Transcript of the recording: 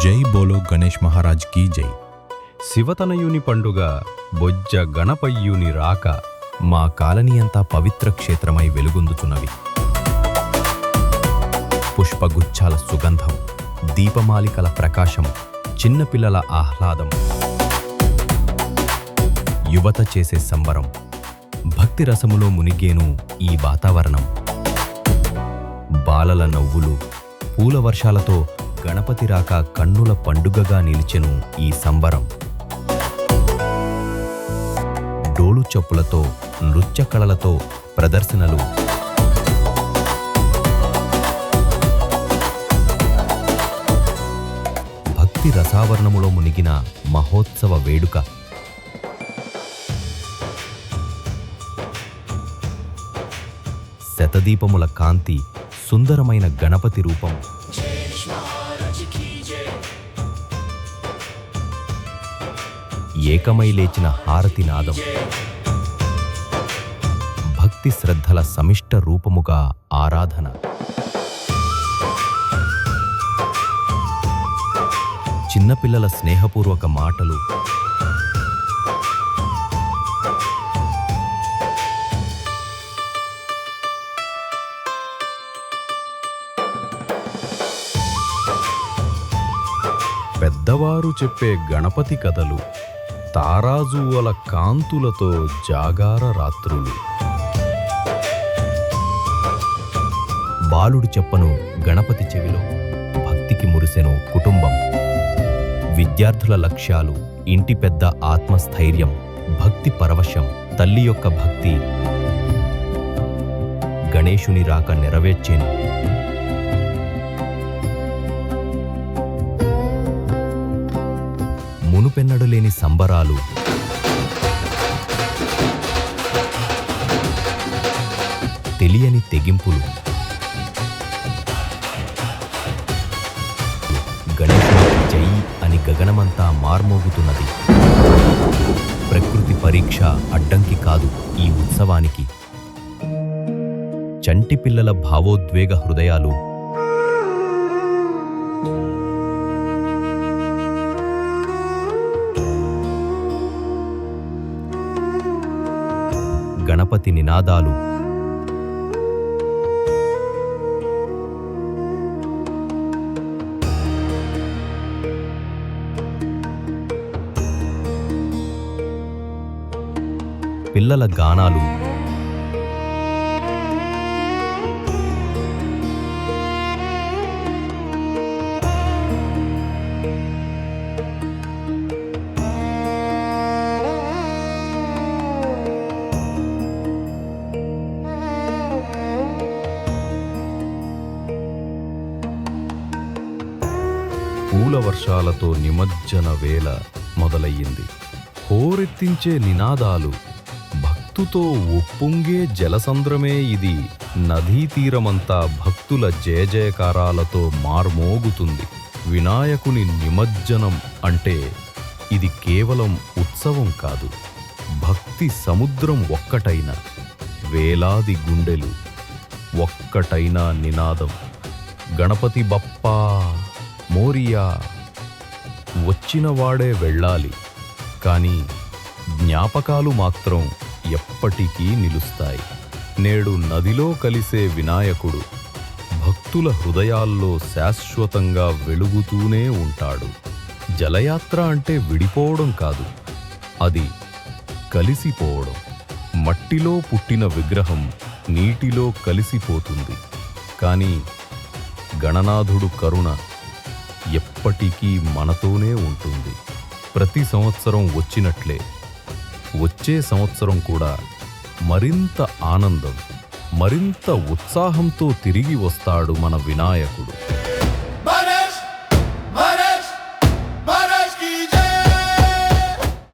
జై బోలో గణేష్ మహారాజ్ కీ జై. శివతనయుని పండుగ బొజ్జ గణపయ్యుని రాక మా కాలనీ అంతా పవిత్ర క్షేత్రమై వెలుగొందుతున్నవి. పుష్పగుచ్ఛాల సుగంధం, దీపమాలికల ప్రకాశం, చిన్నపిల్లల ఆహ్లాదం, యువత చేసే సంబరం, భక్తి రసములో మునిగేను ఈ వాతావరణం. బాలల నవ్వులు, పూల వర్షాలతో గణపతి రాక కన్నుల పండుగగా నిలిచెను ఈ సంబరం. డోలు చప్పులతో, నృత్య కళలతో ప్రదర్శనలు, భక్తి రసావరణములో మునిగిన మహోత్సవ వేడుక. శతదీపముల కాంతి, సుందరమైన గణపతి రూపం, ఏకమై లేచిన హారతి నాదం, భక్తి శ్రద్ధల సమిష్ట రూపముగా ఆరాధన. చిన్నపిల్లల స్నేహపూర్వక మాటలు, పెద్దవారు చెప్పే గణపతి కథలు, తారాజువల కాంతులతో జాగార రాత్రులు. బాలుడు చెప్పను గణపతి చెవిలో, భక్తికి మురిసెను కుటుంబం. విద్యార్థుల లక్ష్యాలు, ఇంటి పెద్ద ఆత్మస్థైర్యం, భక్తి పరవశం, తల్లి యొక్క భక్తి గణేశుని రాక నెరవేర్చేను. మునుపెన్నడులేని సంబరాలు, తెలియని తెగింపులు, గణేశునికి జై అని గగనమంతా మార్మోగుతున్నది. ప్రకృతి పరీక్ష అడ్డంకి కాదు ఈ ఉత్సవానికి. చంటి పిల్లల భావోద్వేగ హృదయాలు, గణపతి నినాదాలు, పిల్లల గానాలు, పూల వర్షాలతో నిమజ్జన వేళ మొదలయ్యింది. హోరెత్తించే నినాదాలు, భక్తుతో ఉప్పొంగే జలసంద్రమే ఇది. నదీ తీరమంతా భక్తుల జయజయకారాలతో మార్మోగుతుంది. వినాయకుని నిమజ్జనం అంటే ఇది కేవలం ఉత్సవం కాదు, భక్తి సముద్రం. ఒక్కటైన వేలాది గుండెలు, ఒక్కటైన నినాదం, గణపతి బప్పా మోరియా. వచ్చినవాడే వెళ్ళాలి, కానీ జ్ఞాపకాలు మాత్రం ఎప్పటికీ నిలుస్తాయి. నేడు నదిలో కలిసే వినాయకుడు భక్తుల హృదయాల్లో శాశ్వతంగా వెలుగుతూనే ఉంటాడు. జలయాత్ర అంటే విడిపోవడం కాదు, అది కలిసిపోవడం. మట్టిలో పుట్టిన విగ్రహం నీటిలో కలిసిపోతుంది, కానీ గణనాథుడు కరుణ ఎప్పటికీ మనతోనే ఉంటుంది. ప్రతి సంవత్సరం వచ్చినట్లే వచ్చే సంవత్సరం కూడా మరింత ఆనందం, మరింత ఉత్సాహంతో తిరిగి వస్తాడు మన వినాయకుడు.